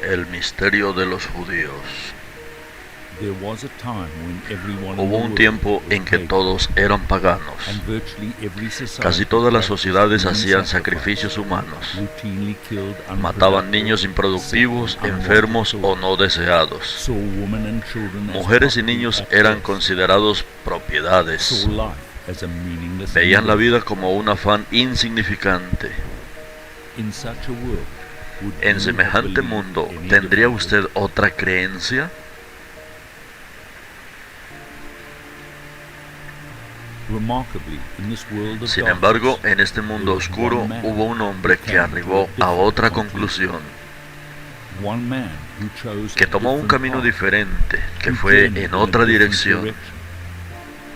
El misterio de los judíos. There was a time when everyone Hubo un in the tiempo world was en que pagan, todos eran paganos. and virtually every society Casi todas las practiced sociedades human hacían sacrifice, sacrificios humanos. routinely killed Mataban unproductive, niños improductivos, sick and enfermos unwanted o no deseados. saw women and children as Mujeres y property niños at eran best, considerados propiedades. saw life as a meaningless Veían la endeavor. vida como un afán insignificante. In such a world, would En you semejante have mundo, believed any ¿tendría differently? usted otra creencia? Remarkably, in this world of Sin darkness, embargo, en este mundo oscuro hubo un hombre que arribó a otra conclusión, one man who chose que a tomó un different camino path, diferente, que who fue journeyed en in a otra different dirección, direction,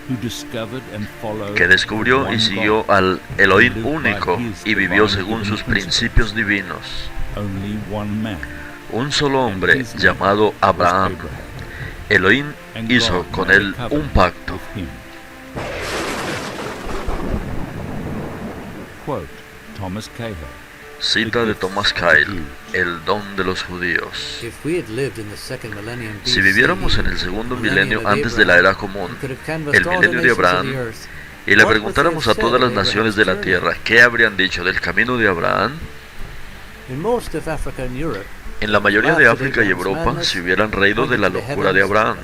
who discovered and followed que descubrió one y siguió God, al Elohim lived by único his y vivió divine según given sus principios divinos. only one man, Un solo hombre llamado Abraham. was Abraham, Elohim and hizo God con made a él covenant un pacto. with him. Quote, Thomas Cahill, Cita de Thomas Kyle, el don de los judíos. Si viviéramos en el segundo milenio antes de la era común, el milenio de Abraham, y le preguntáramos a todas las naciones de la tierra qué habrían dicho del camino de Abraham, en la mayoría de África y Europa se hubieran reído de la locura de Abraham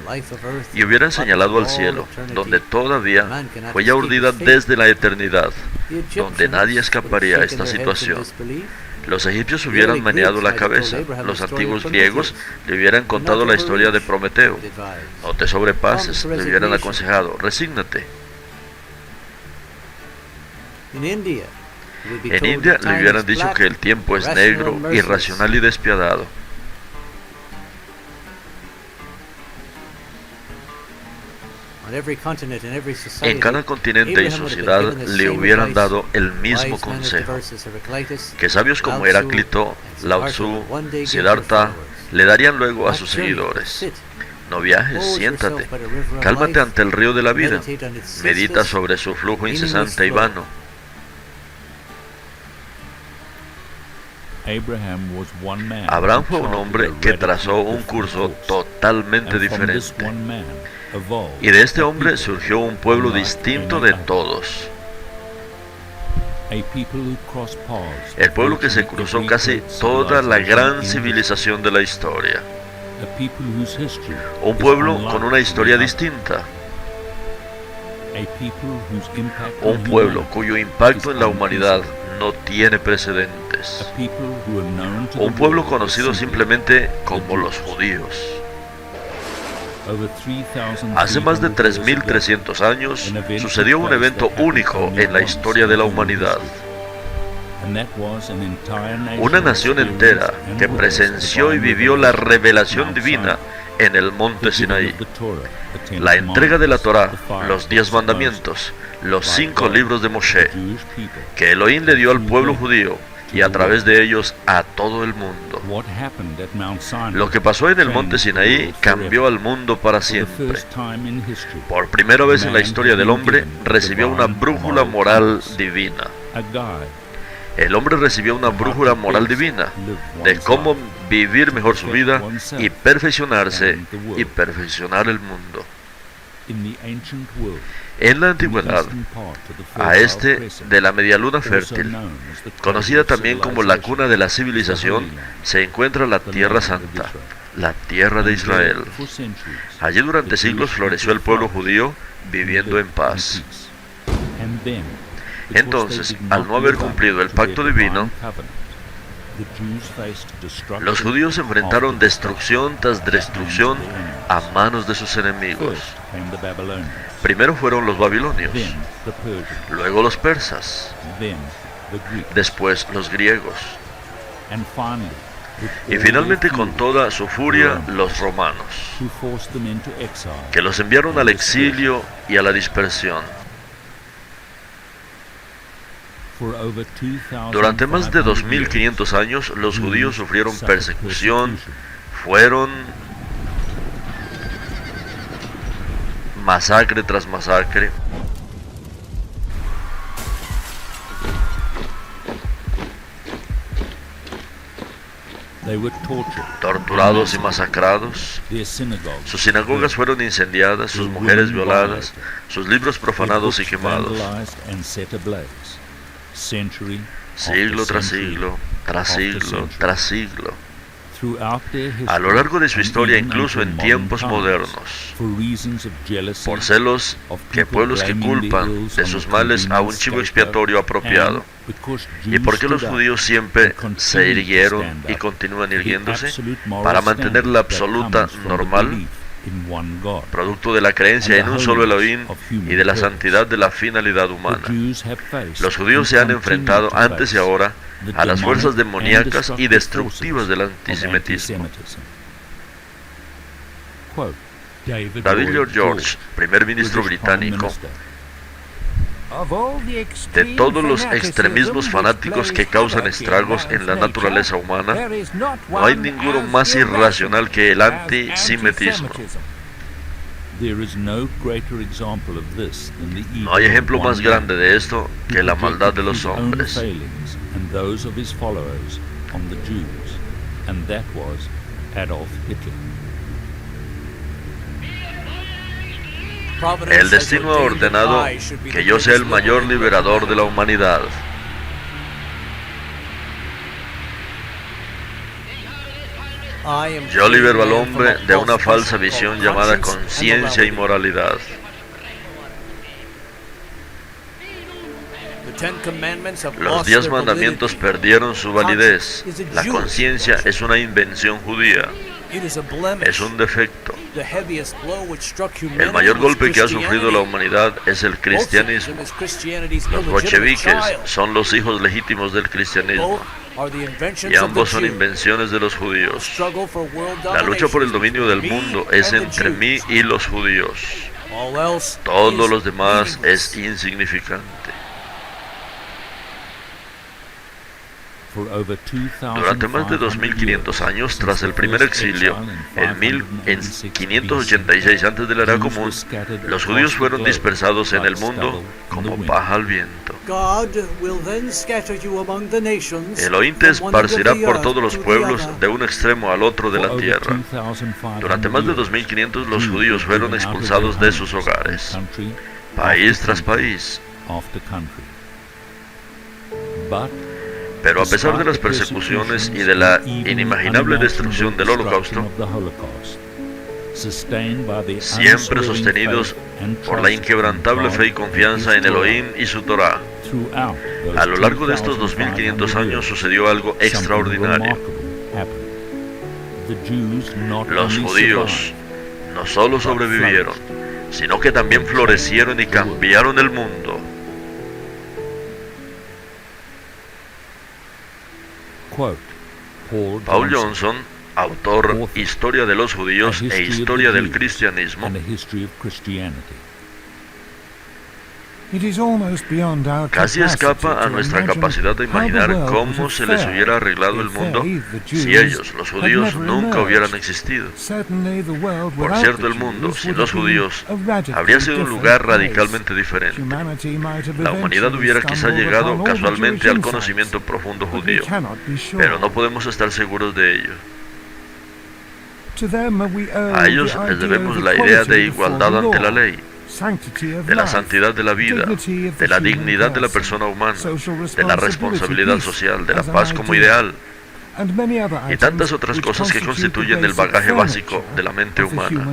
y hubieran señalado al cielo, donde todavía huella urdida desde la eternidad, donde nadie escaparía a esta situación. Los egipcios hubieran meneado la cabeza, los antiguos griegos le hubieran contado la historia de Prometeo. No te sobrepases, le hubieran aconsejado, resígnate. En India le hubieran dicho que el tiempo es negro, irracional y despiadado. En cada continente y sociedad le hubieran dado el mismo consejo, que sabios como Heráclito, Lao Tzu, Siddhartha le darían luego a sus seguidores. No viajes, siéntate, cálmate ante el río de la vida, medita sobre su flujo incesante y vano. Abraham fue un hombre que trazó un curso totalmente diferente. Y de este hombre surgió un pueblo distinto de todos. El pueblo que se cruzó casi toda la gran civilización de la historia. Un pueblo con una historia distinta. Un pueblo cuyo impacto en la humanidad no tiene precedentes. Un pueblo conocido simplemente como los judíos. Hace más de 3.300 años sucedió un evento único en la historia de la humanidad. Una nación entera que presenció y vivió la revelación divina en el monte Sinaí. La entrega de la Torá, los 10 mandamientos, los 5 libros de Moshe, que Elohim le dio al pueblo judío y a través de ellos a todo el mundo. Lo que pasó en el monte Sinaí cambió al mundo para siempre. Por primera vez en la historia del hombre recibió una brújula moral divina. El hombre recibió una brújula moral divina de cómo vivir mejor su vida y perfeccionarse y perfeccionar el mundo. En la antigüedad, a este de la medialuna fértil, conocida también como la cuna de la civilización, se encuentra la Tierra Santa, la tierra de Israel. Allí durante siglos floreció el pueblo judío viviendo en paz. Entonces, al no haber cumplido el pacto divino, los judíos enfrentaron destrucción tras destrucción a manos de sus enemigos. Primero fueron los babilonios, luego los persas, después los griegos, y finalmente con toda su furia los romanos, que los enviaron al exilio y a la dispersión. Durante más de 2.500 años, los judíos sufrieron persecución, fueron masacre tras masacre. They were tortured, torturados y masacrados. their synagogues Sus sinagogas fueron incendiadas, sus mujeres violadas, sus libros profanados y books quemados. vandalized and set ablaze. Century Siglo after tras century, siglo, tras after siglo, century. tras siglo. Throughout their history, A lo largo de su and historia, even incluso until en modern tiempos times, modernos, for reasons of jealousy, por celos of que people pueblos que blaming the culpan ills de on sus the males a un convenient chivo scapegoat, expiatorio apropiado. and because ¿Y Jews por qué los stood up judíos siempre and continued se to irguieron stand y up continúan for the irguiéndose? absolute moral Para mantener la standard that absoluta comes from the normal, belief in one God. producto de la creencia en un solo Elohim y de la santidad de la finalidad humana. The Jews have faced Los judíos se and han enfrentado continue to antes y face ahora the a las fuerzas demonic demoníacas and y destructive destructivas del forces of antisemitismo. antisemitism. Quote, David Lloyd George, primer ministro British Prime británico, Minister, de todos los extremismos fanáticos que causan estragos en la naturaleza humana, no hay ninguno más irracional que el antisemitismo. there is no greater example of this than the evil No hay ejemplo of más one grande man de esto who que la maldad de projected los his own hombres failings and those of his followers on the Jews, and that was Adolf Hitler. El destino ha ordenado que yo sea el mayor liberador de la humanidad. Yo libero al hombre de una falsa visión llamada conciencia y moralidad. Los 10 mandamientos perdieron su validez. La conciencia es una invención judía. Es un defecto. El mayor golpe que ha sufrido la humanidad es el cristianismo. Los bolcheviques son los hijos legítimos del cristianismo. Y ambos son invenciones de los judíos. La lucha por el dominio del mundo es entre mí y los judíos. Todos los demás es insignificante. Durante más de 2500 años, tras el primer exilio, en 586 antes de la era común, los judíos fueron dispersados en el mundo como paja al viento. Elohim te esparcirá por todos los pueblos de un extremo al otro de la tierra. Durante más de 2500 los judíos fueron expulsados de sus hogares, país tras país. Pero a pesar de las persecuciones y de la inimaginable destrucción del Holocausto, siempre sostenidos por la inquebrantable fe y confianza en Elohim y su Torah, a lo largo de estos 2500 años sucedió algo extraordinario. Los judíos no solo sobrevivieron, sino que también florecieron y cambiaron el mundo. Paul Johnson, autor Historia de los Judíos e Historia del Cristianismo, casi escapa a nuestra capacidad de imaginar cómo se les hubiera arreglado el mundo si ellos, los judíos, nunca hubieran existido. Por cierto, el mundo, sin los judíos, habría sido un lugar radicalmente diferente. La humanidad hubiera quizá llegado casualmente al conocimiento profundo judío, pero no podemos estar seguros de ello. A ellos les debemos la idea de igualdad ante la ley, de la santidad de la vida, de la dignidad de la persona humana, de la responsabilidad social, de la paz como ideal, y tantas otras cosas que constituyen el bagaje básico de la mente humana.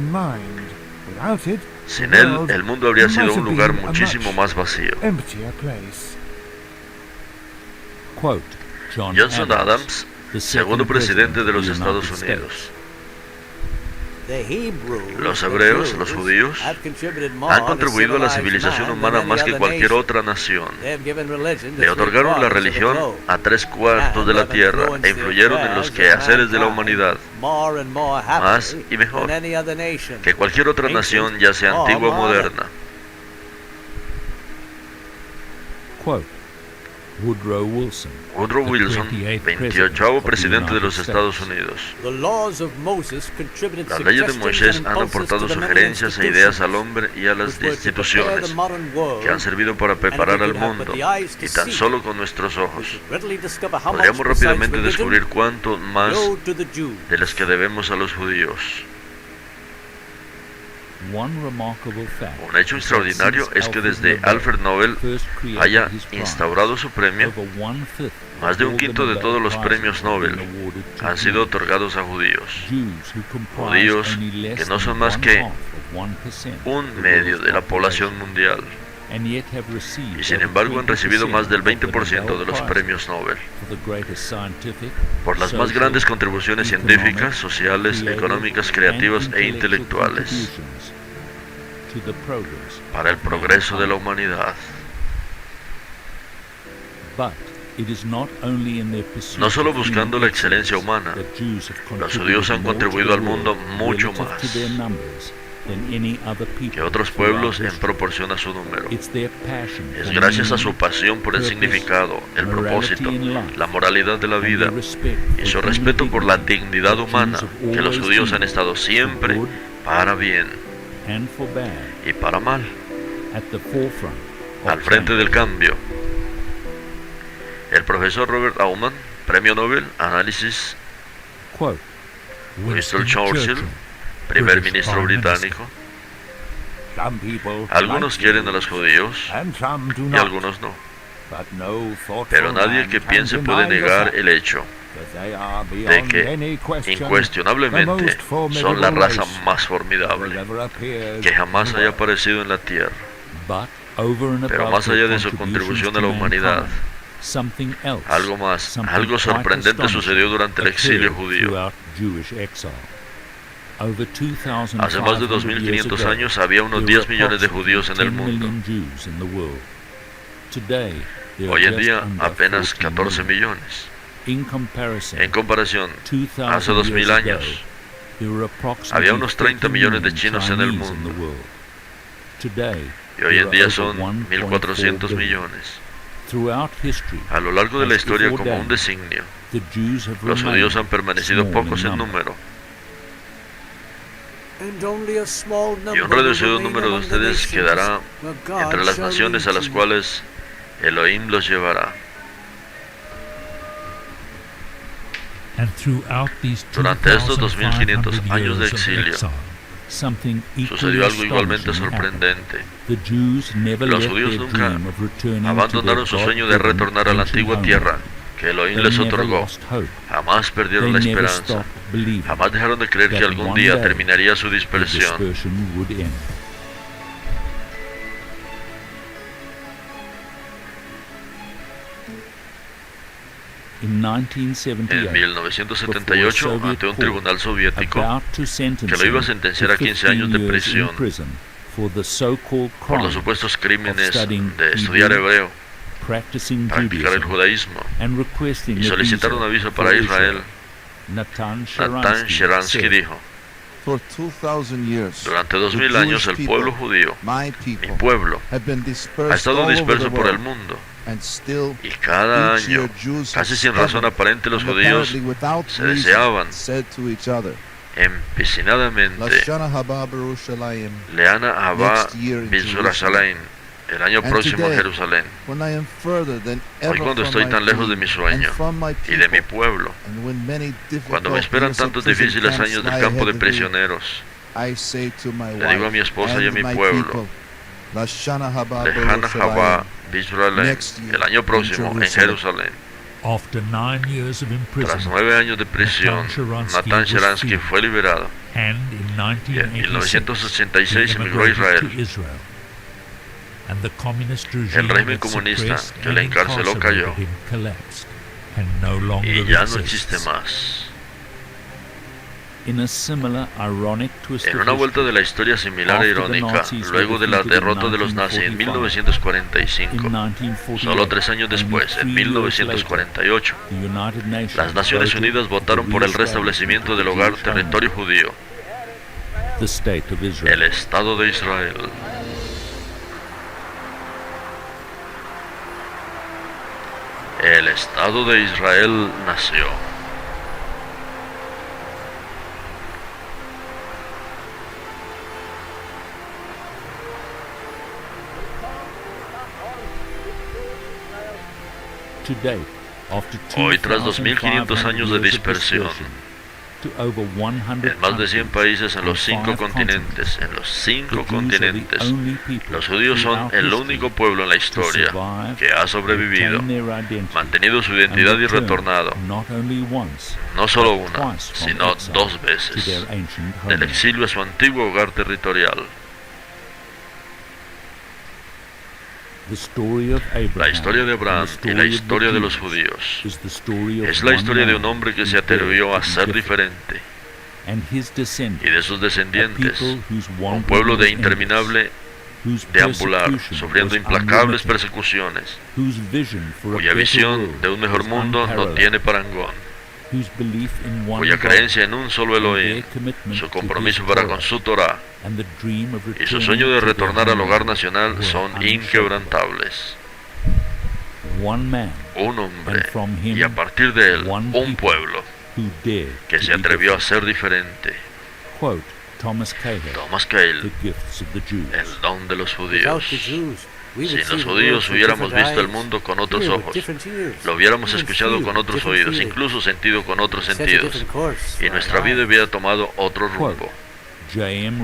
Sin él, el mundo habría sido un lugar muchísimo más vacío. Johnson Adams, segundo presidente de los Estados Unidos. Los hebreos, los judíos, han contribuido a la civilización humana más que cualquier otra nación. Le otorgaron la religión a 3/4 de la tierra e influyeron en los quehaceres de la humanidad más y mejor que cualquier otra nación, ya sea antigua o moderna. Woodrow Wilson, Woodrow the Wilson, 28º presidente de los Estados Unidos. Las leyes de Moisés han aportado sugerencias e ideas al hombre y a las instituciones que han servido para preparar al mundo, y tan solo con nuestros ojos podríamos rápidamente descubrir cuánto más de las que debemos a los judíos. Un hecho extraordinario es que desde Alfred Nobel haya instaurado su premio, más de un quinto de todos los premios Nobel han sido otorgados a judíos. Judíos que no son más que un medio de la población mundial, y sin embargo han recibido más del 20% de los premios Nobel por las más grandes contribuciones científicas, sociales, económicas, creativas e intelectuales para el progreso de la humanidad. No solo buscando la excelencia humana, los judíos han contribuido al mundo mucho más que otros pueblos en proporción a su número. Es gracias a su pasión por el significado, el propósito, la moralidad de la vida y su respeto por la dignidad humana que los judíos han estado siempre para bien y para mal al frente del cambio. El profesor Robert Aumann, Premio Nobel, Análisis, Winston Churchill, primer ministro británico. Algunos quieren a los judíos y algunos no. Pero nadie que piense puede negar el hecho de que incuestionablemente son la raza más formidable que jamás haya aparecido en la tierra. Pero más allá de su contribución a la humanidad, algo más, algo sorprendente sucedió durante el exilio judío. Hace más de 2500 años había unos 10 millones de judíos en el mundo. Hoy en día apenas 14 millones. En comparación, hace 2000 años había unos 30 millones de chinos en el mundo. Y hoy en día son 1400 millones. A lo largo de la historia, como un designio, los judíos han permanecido pocos en número, y un reducido número de ustedes quedará entre las naciones a las cuales Elohim los llevará. Durante estos 2500 años de exilio, sucedió algo igualmente sorprendente. Los judíos nunca abandonaron su sueño de retornar a la antigua tierra que Elohim les otorgó. Jamás perdieron la esperanza. Jamás dejaron de creer que algún día terminaría su dispersión. En 1978, ante un tribunal soviético que lo iba a sentenciar a 15 años de prisión por los supuestos crímenes de estudiar hebreo, practicar el judaísmo y solicitar un aviso para Israel, Natan Sharansky dijo: durante 2000 años el pueblo judío, mi pueblo, ha estado disperso por el mundo, y cada año, casi sin razón aparente, los judíos se deseaban empecinadamente: Leana Haba B'Yerushalayim, el año próximo en Jerusalén. Hoy, cuando estoy tan lejos de mi sueño y de mi pueblo, cuando me esperan tantos difíciles años del campo de prisioneros, le digo a mi esposa y a mi pueblo: Leana Haba B'Yerushalayim, el año próximo en Jerusalén. Tras 9 años de prisión, Natan Sharansky fue liberado y en 1986 emigró a Israel. El régimen comunista que le encarceló cayó y ya no existe más. En una vuelta de la historia similar e irónica, luego de la derrota de los nazis en 1945, solo 3 años después, en 1948, las Naciones Unidas votaron por el restablecimiento del hogar territorio judío, el Estado de Israel. El Estado de Israel nació. Hoy, tras 2.500 años de dispersión, en más de 100 países en los 5 continentes, los judíos son el único pueblo en la historia que ha sobrevivido, mantenido su identidad y retornado, no solo una, sino 2 veces, del exilio a su antiguo hogar territorial. La historia de Abraham y la historia de los judíos es la historia de un hombre que se atrevió a ser diferente, y de sus descendientes, un pueblo de interminable deambular, sufriendo implacables persecuciones, cuya visión de un mejor mundo no tiene parangón, cuya creencia en un solo Elohim, su compromiso para con su Torah y su sueño de retornar al hogar nacional son inquebrantables. Un hombre, y a partir de él, un pueblo que se atrevió a ser diferente. Thomas Cahill, el don de los judíos. Si los judíos hubiéramos visto el mundo con otros ojos, lo hubiéramos escuchado con otros oídos, incluso sentido con otros sentidos, y nuestra vida hubiera tomado otro rumbo. James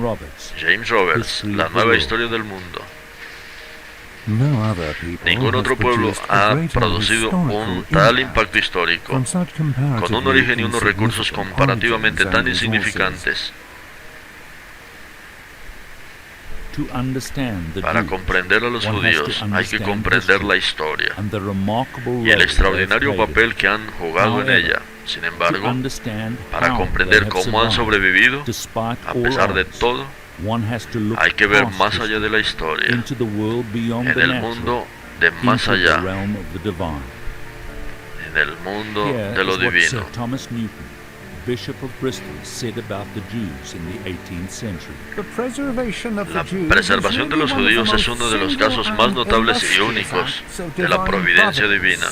Roberts, La nueva historia del mundo. Ningún otro pueblo ha producido un tal impacto histórico, con un origen y unos recursos comparativamente tan insignificantes. Para comprender a los judíos hay que comprender la historia y el extraordinario papel que han jugado en ella. Sin embargo, para comprender cómo han sobrevivido, a pesar de todo, hay que ver más allá de la historia, en el mundo de más allá, en el mundo de lo divino. Bishop of Bristol said about the Jews in the 18th century. La preservación de los judíos es uno de los casos más notables y únicos de la providencia divina.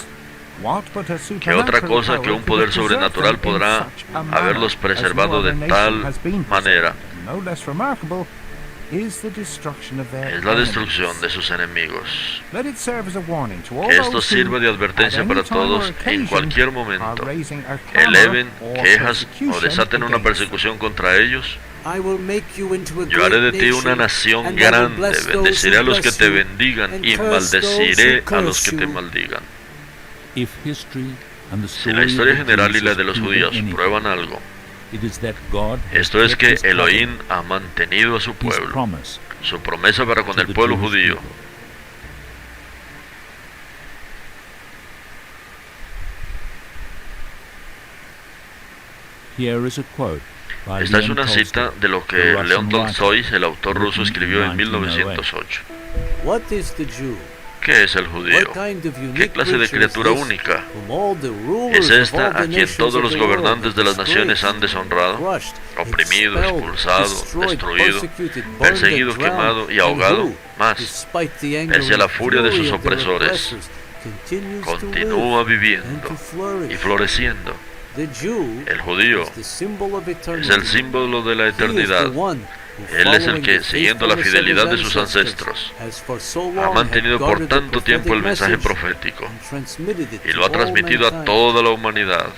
¿Qué otra cosa que un poder sobrenatural podrá haberlos preservado de tal manera? Es la destrucción de sus enemigos. Que esto sirva de advertencia para todos en cualquier momento. Eleven quejas o desaten una persecución contra ellos. Yo haré de ti una nación grande, bendeciré a los que te bendigan y maldeciré a los que te maldigan. Si la historia general y la de los judíos prueban algo, esto es que Elohim ha mantenido a su pueblo, su promesa para con el pueblo judío. Esta es una cita de lo que León Tolstói, el autor ruso, escribió en 1908. ¿Qué es el judío? ¿Qué clase de criatura única? ¿Es esta a quien todos los gobernantes de las naciones han deshonrado, oprimido, expulsado, destruido, perseguido, quemado y ahogado? Más, pese a la furia de sus opresores, continúa viviendo y floreciendo. El judío es el símbolo de la eternidad. Él es el que, siguiendo la fidelidad de sus ancestros, ha mantenido por tanto tiempo el mensaje profético y lo ha transmitido a toda la humanidad.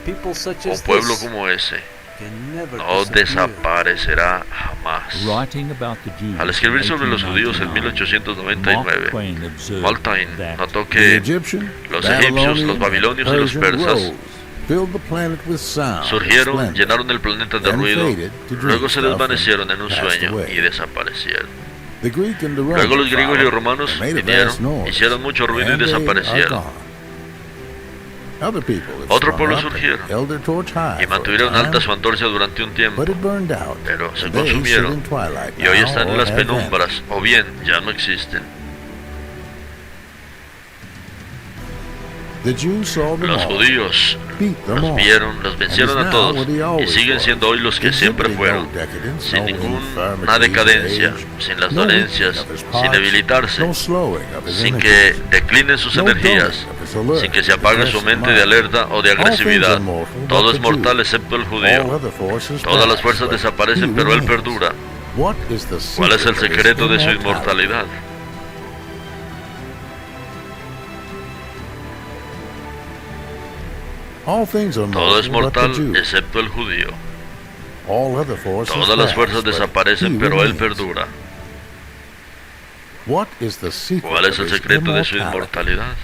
Un pueblo como ese no desaparecerá jamás. Al escribir sobre los judíos en 1899, Mark Twain notó que los egipcios, los babilonios y los persas surgieron, llenaron el planeta de ruido, luego se desvanecieron en un sueño y desaparecieron. Luego los griegos y los romanos vinieron, hicieron mucho ruido y desaparecieron. Otros pueblos surgieron y mantuvieron alta su antorcha durante un tiempo, pero se consumieron y hoy están en las penumbras o bien ya no existen. Los judíos los vieron, los vencieron a todos y siguen siendo hoy los que siempre fueron, sin ninguna decadencia, sin las dolencias, sin debilitarse, sin que declinen sus energías, sin que se apague su mente de alerta o de agresividad. Todo es mortal excepto el judío. Todas las fuerzas desaparecen, pero él perdura. ¿Cuál es el secreto de su inmortalidad? Todo es mortal excepto el judío. Todas las fuerzas desaparecen, pero él perdura. ¿Cuál es el secreto de su inmortalidad?